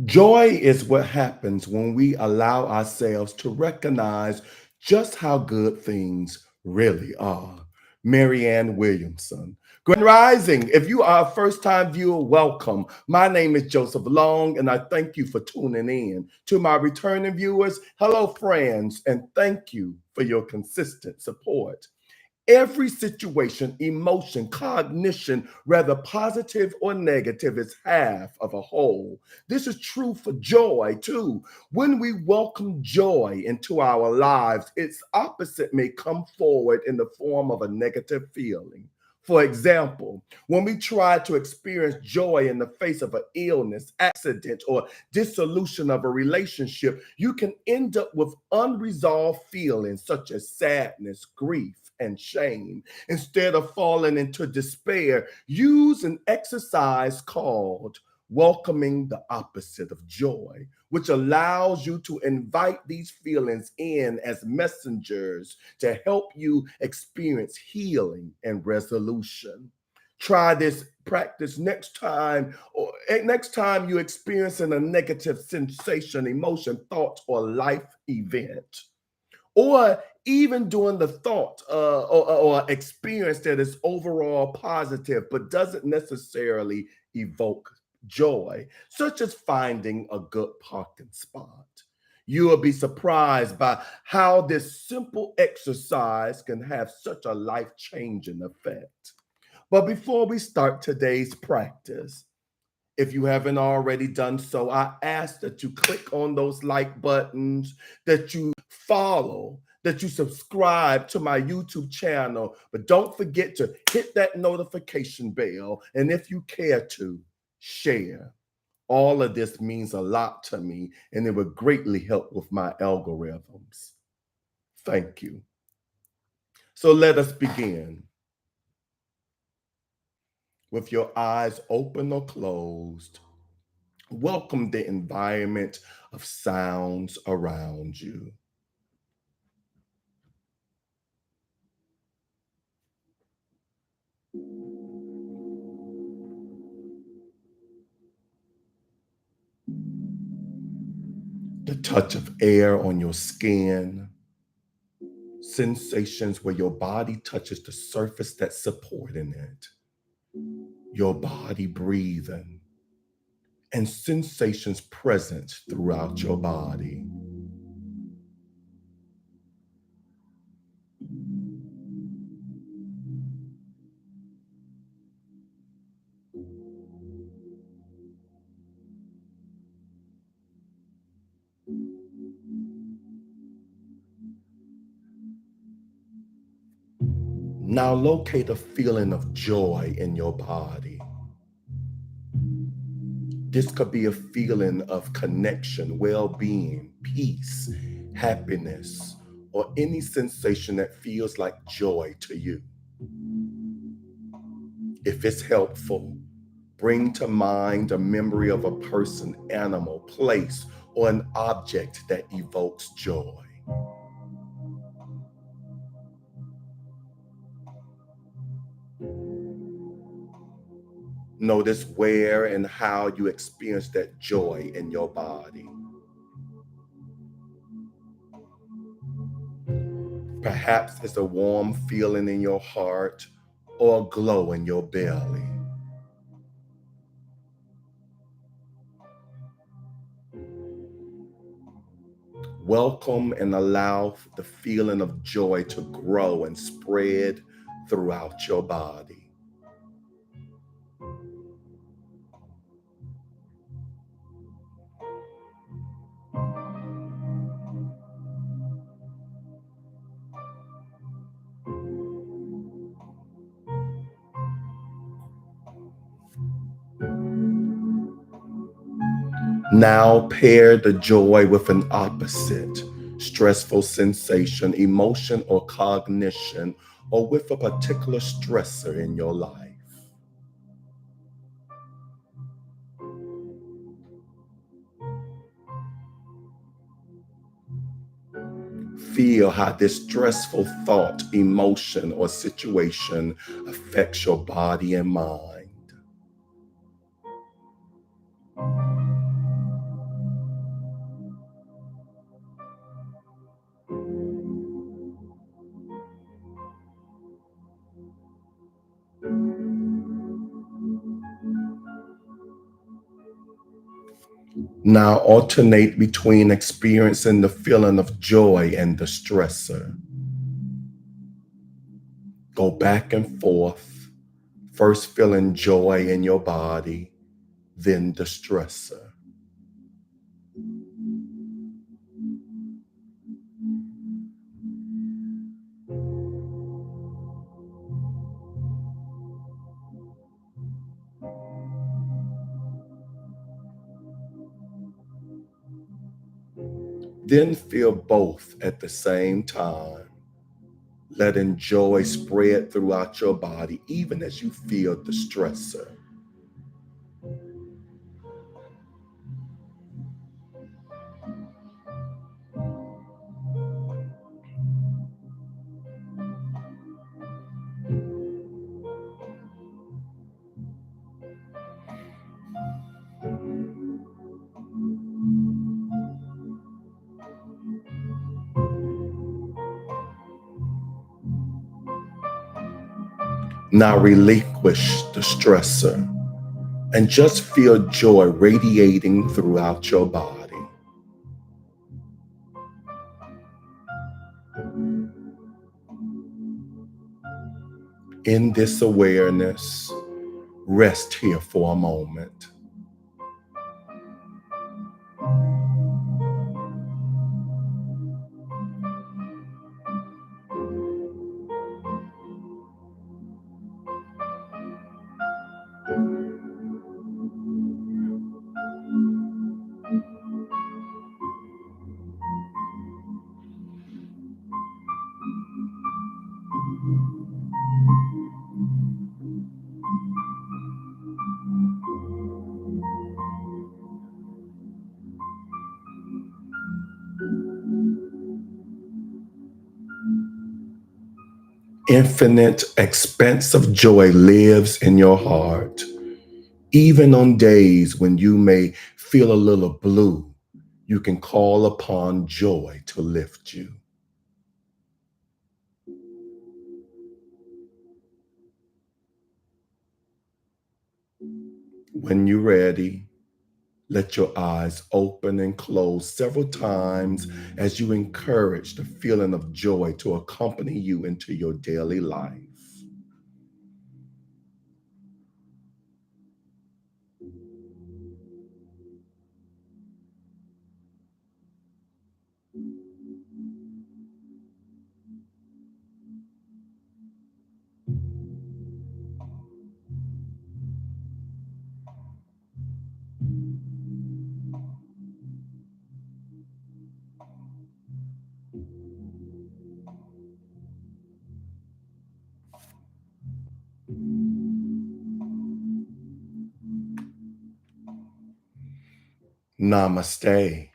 Joy is what happens when we allow ourselves to recognize just how good things really are. Marianne Williamson. Grand Rising. If you are a first time viewer, welcome. My name is Joseph Long, and I thank you for tuning in. To my returning viewers, hello, friends, and thank you for your consistent support. Every situation, emotion, cognition, whether positive or negative, is half of a whole. This is true for joy too. When we welcome joy into our lives, its opposite may come forward in the form of a negative feeling. For example, when we try to experience joy in the face of an illness, accident, or dissolution of a relationship, you can end up with unresolved feelings such as sadness, grief, and shame. Instead of falling into despair, use an exercise called welcoming the opposite of joy, which allows you to invite these feelings in as messengers to help you experience healing and resolution. Try this practice next time, or next time you experiencing a negative sensation, emotion, thought, or life event, or even doing the thought or experience that is overall positive but doesn't necessarily evoke joy, such as finding a good parking spot. You will be surprised by how this simple exercise can have such a life changing effect. But before we start today's practice, if you haven't already done so, I ask that you click on those like buttons, that you follow, that you subscribe to my YouTube channel. But don't forget to hit that notification bell. And if you care to, share. All of this means a lot to me, and it would greatly help with my algorithms. Thank you. So let us begin. With your eyes open or closed, welcome the environment of sounds around you. The touch of air on your skin, sensations where your body touches the surface that's supporting it, your body breathing, and sensations present throughout your body. Now locate a feeling of joy in your body. This could be a feeling of connection, well being, peace, happiness, or any sensation that feels like joy to you. If it's helpful, bring to mind a memory of a person, animal, place, or an object that evokes joy. Notice where and how you experience that joy in your body. Perhaps it's a warm feeling in your heart or a glow in your belly. Welcome and allow the feeling of joy to grow and spread throughout your body. Now pair the joy with an opposite stressful sensation, emotion, or cognition, or with a particular stressor in your life. Feel how this stressful thought, emotion, or situation affects your body and mind. Now alternate between experiencing the feeling of joy and the stressor. Go back and forth, first feeling joy in your body, then the stressor. Then feel both at the same time, letting joy spread throughout your body, even as you feel the stressor. Now relinquish the stressor and just feel joy radiating throughout your body. In this awareness, rest here for a moment. Infinite expanse of joy lives in your heart. Even on days when you may feel a little blue, you can call upon joy to lift you. When you're ready, let your eyes open and close several times as you encourage the feeling of joy to accompany you into your daily life. Namaste.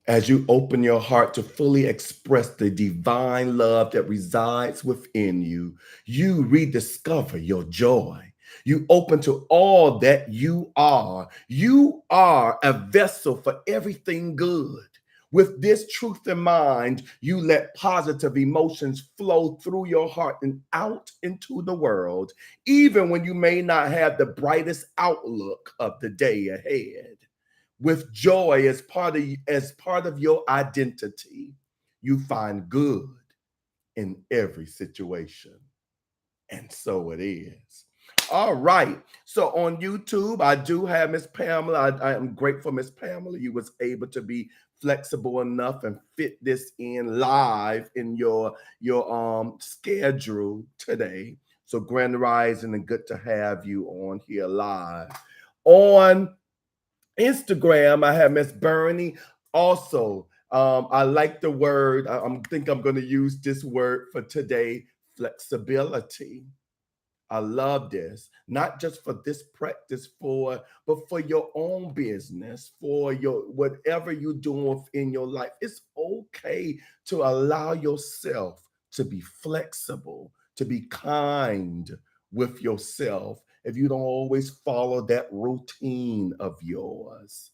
As you open your heart to fully express the divine love that resides within you, you rediscover your joy. You open to all that you are. You are a vessel for everything good. With this truth in mind, you let positive emotions flow through your heart and out into the world, even when you may not have the brightest outlook of the day ahead. With joy as part of your identity, you find good in every situation. And so it is. All right. So on YouTube, I do have Miss Pamela. I am grateful, Miss Pamela, you was able to be flexible enough and fit this in live in your schedule today. So Grand Rising, and good to have you on here live. On Instagram, I have Miss Bernie. Also, I like the word. think I'm going to use this word for today: flexibility. I love this, not just for this practice, but for your own business, for your whatever you're doing in your life. It's okay to allow yourself to be flexible, to be kind with yourself if you don't always follow that routine of yours.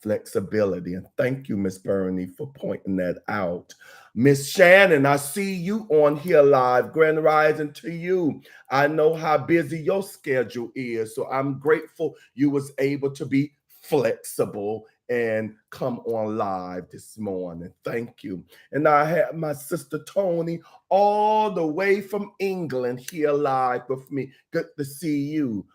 Flexibility. And thank you, Miss Bernie, for pointing that out. Miss Shannon, I see you on here live. Grand Rising to you. I know how busy your schedule is, so I'm grateful you was able to be flexible and come on live this morning. Thank you. And I have my sister Tony all the way from England here live with me. Good to see you.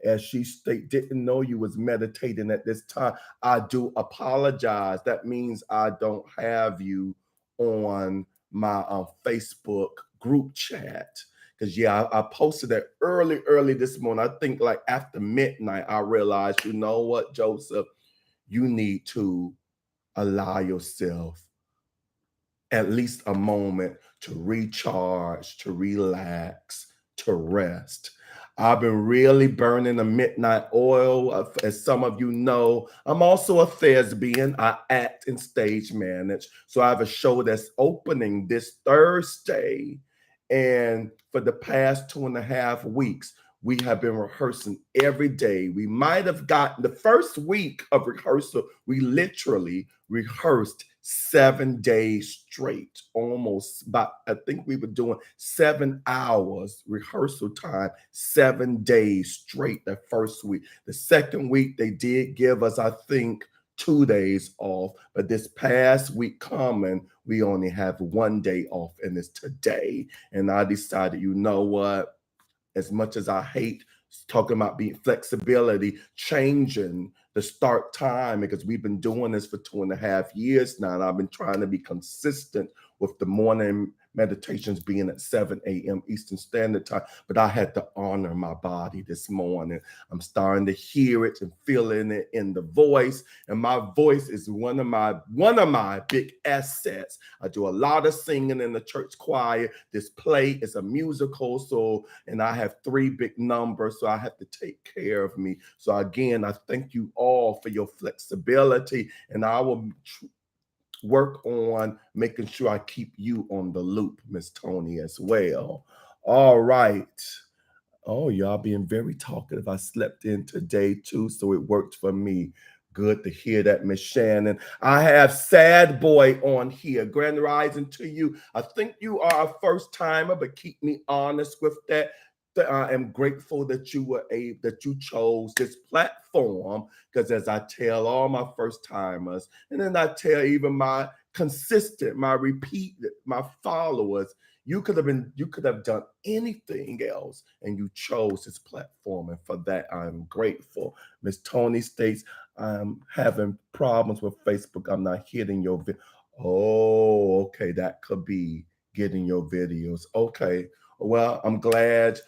As she didn't know you was meditating at this time. I do apologize. That means I don't have you on my Facebook group chat. Because yeah, I posted that early this morning. I think like after midnight, I realized, you know what, Joseph, you need to allow yourself at least a moment to recharge, to relax, to rest. I've been really burning the midnight oil. As some of you know, I'm also a thespian. I act and stage manage. So I have a show that's opening this Thursday. And for the past 2.5 weeks, we have been rehearsing every day. We might have gotten the first week of rehearsal, we literally rehearsed 7 days straight, almost about, I think we were doing 7 hours rehearsal time, 7 days straight the first week. The second week, they did give us, I think, 2 days off, but this past week coming, we only have 1 day off, and it's today. And I decided, you know what? As much as I hate talking about being flexibility, changing the start time, because we've been doing this for 2.5 years now, and I've been trying to be consistent with the morning meditations being at 7 a.m. Eastern Standard Time, but I had to honor my body this morning. I'm starting to hear it and feeling it in the voice, and my voice is one of my big assets. I do a lot of singing in the church choir. This play is a musical, so and I have 3 big numbers, so I have to take care of me. So again, I thank you all for your flexibility, and I will work on making sure I keep you on the loop, Miss Tony, as well. All right. Oh, y'all being very talkative. I slept in today too, so it worked for me. Good to hear that, Miss Shannon. I have Sad Boy on here. Grand rising to you. I think you are a first timer, but keep me honest with that. I am grateful that you chose this platform, because as I tell all my first timers, and then I tell even my consistent, my repeat, my followers, you could have done anything else, and you chose this platform, and for that I'm grateful. Miss Tony states, I'm having problems with Facebook. I'm not hitting your video. Oh, okay, that could be getting your videos. Okay, well, I'm glad.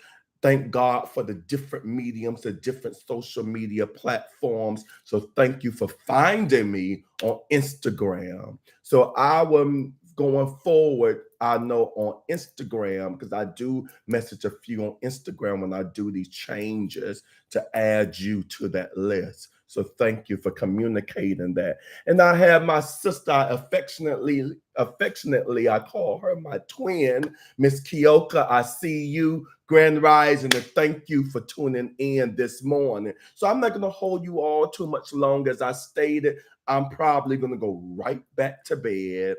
Thank God for the different mediums, the different social media platforms. So thank you for finding me on Instagram. So I will, going forward, I know on Instagram, because I do message a few on Instagram when I do these changes, to add you to that list. So thank you for communicating that. And I have my sister, affectionately, I call her my twin, Miss Kioka. I see you. Grand rising, and thank you for tuning in this morning. So I'm not going to hold you all too much longer. As I stated, I'm probably going to go right back to bed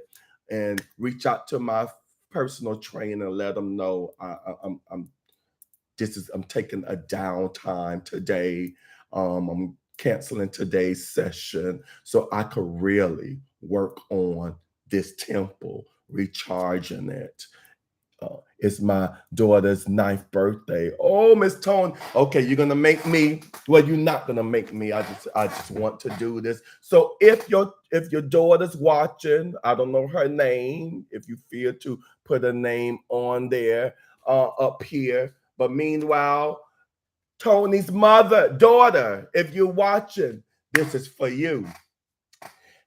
and reach out to my personal trainer and let them know I'm taking a downtime today. I'm canceling today's session so I could really work on this temple, recharging it. It's my daughter's 9th birthday. Oh, Miss Tone. Okay, you're gonna make me. Well, you're not gonna make me. I just want to do this. So if your daughter's watching, I don't know her name. If you feel to put a name on there, up here. But meanwhile, Tony's daughter, if you're watching, this is for you.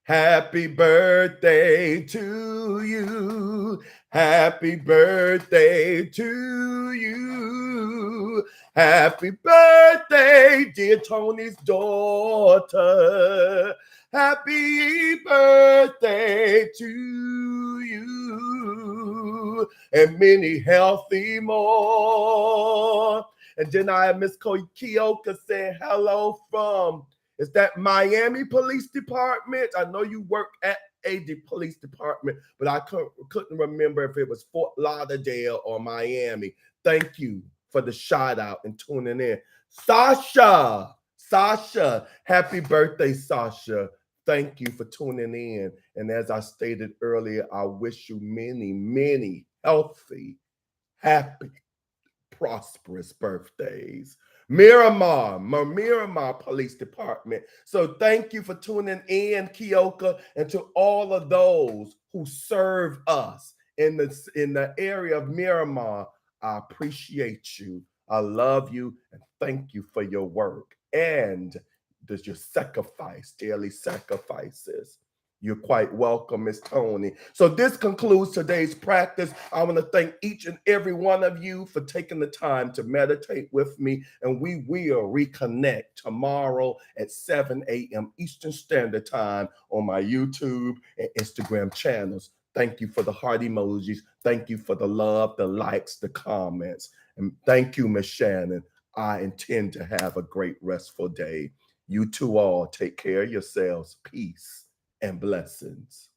Happy birthday to you. Happy birthday to you. Happy birthday, dear Tony's daughter. Happy birthday to you. And many healthy more. And then I have Miss Kioka saying hello from, is that Miami Police Department? I know you work at a police department, but I couldn't remember if it was Fort Lauderdale or Miami. Thank you for the shout out and tuning in. Sasha Sasha, happy birthday, Sasha. Thank you for tuning in. And as I stated earlier, I wish you many, many healthy, happy, prosperous birthdays. Miramar Police Department. So thank you for tuning in, Keoka, and to all of those who serve us in the area of Miramar. I appreciate you. I love you and thank you for your work and does your sacrifice, daily sacrifices. You're quite welcome, Miss Tony. So this concludes today's practice. I want to thank each and every one of you for taking the time to meditate with me, and we will reconnect tomorrow at 7 a.m. Eastern Standard Time on my YouTube and Instagram channels. Thank you for the heart emojis. Thank you for the love, the likes, the comments. And thank you, Miss Shannon. I intend to have a great restful day. You two all take care of yourselves. Peace and blessings.